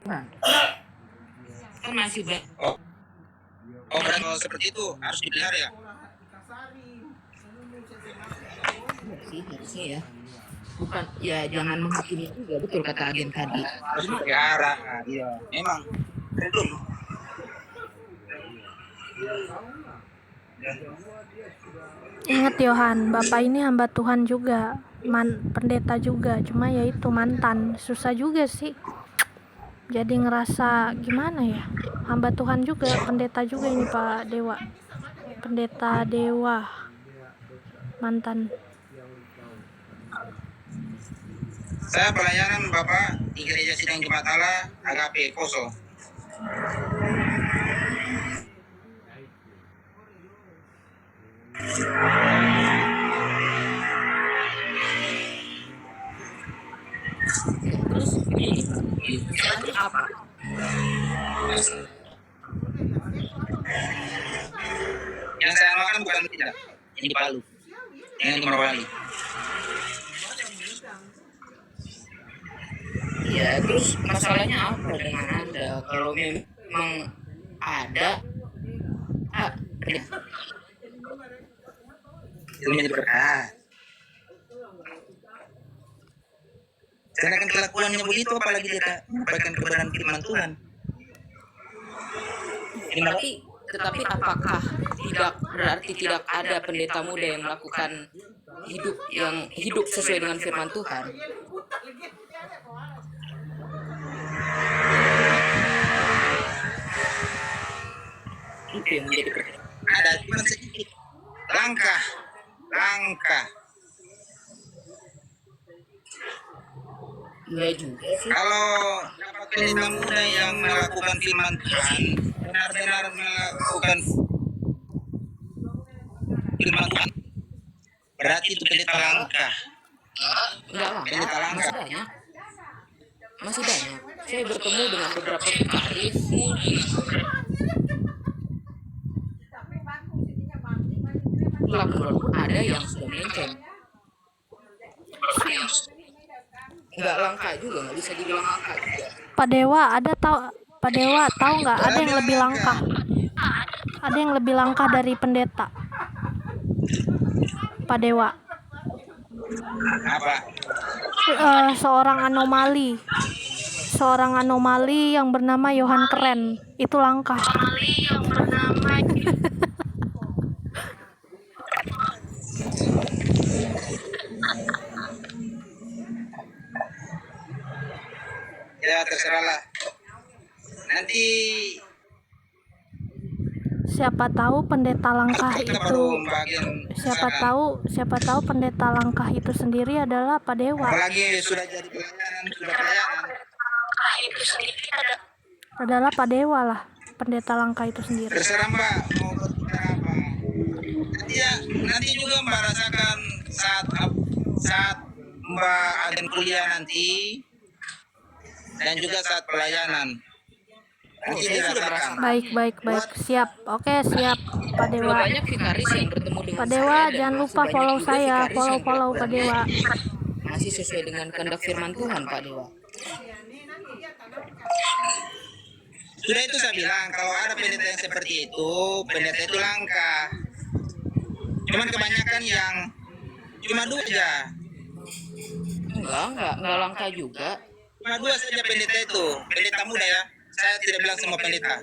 Kan masih Oh, berarti kalau seperti itu harus dipelihara ya? sih harusnya ya. Bukan ya, jangan menghakimi juga, betul kata agen tadi. Harus dipelihara. Nah, iya, memang betul. Ingat Yohan, Bapak ini hamba Tuhan juga, pendeta juga, cuma ya itu mantan, susah juga sih. Jadi ngerasa gimana ya, hamba Tuhan juga, pendeta juga ini Pak Dewa, pendeta Dewa, mantan. Saya pelayanan Bapak di Gereja Sidang Jumat Allah Agape Poso. Terus begini, misalnya apa? Yang saya makan bukan tidak, ini di Palu, yang di Morowali. Ya, terus masalahnya apa dengan Anda? Kalau memang ada, Itu menjadi berkah. Karena kan kelakuannya begitu, apalagi dia menyampaikan kebenaran firman Tuhan. tetapi apakah tidak berarti tidak ada pendeta muda yang melakukan hidup sesuai dengan firman Tuhan? Itu yang menjadi pertanyaan. Ada cuma sedikit. Langkah. Iya juga sih. Kalau dapat pendeta muda yang melakukan firman Tuhan, benar-benar melakukan firman Tuhan, berarti itu pendeta langkah. Enggak lah, Pendeta langkah. Masih banyak. Saya bertemu dengan beberapa vikaris. Menurutku ada yang sudah melenceng. Nggak langka juga, nggak bisa dibilang langka juga. Pak Dewa tahu nggak ada yang lebih langka? Ada yang lebih langka dari pendeta. Pak Dewa. Apa? Seorang anomali yang bernama Yohan Keren, itu langka. Ya terserahlah. Nanti siapa tahu pendeta langkah itu, siapa tahu pendeta langkah itu sendiri adalah Pak Dewa. Apalagi sudah jadi pelayanan. Adalah Pak Dewa lah, pendeta langkah itu sendiri. Terserah Mbak mau berbicara apa. Nanti juga Mbak rasakan saat Mbak agen kuliah nanti dan juga saat pelayanan. Nanti dirasakan. Baik, siap. Oke, siap Pak Dewa. Banyak vikaris yang bertemu dengan Pak Dewa saya, jangan lupa follow saya, follow Pak Dewa. Masih sesuai dengan kehendak firman Tuhan Pak Dewa. Sudah itu saya bilang, kalau ada pendeta yang seperti itu, pendeta itu langka. Cuman kebanyakan yang cuma 2 aja. Enggak langka juga. Cuma 2 saja pendeta itu, pendeta muda ya. Saya tidak bilang semua pendeta.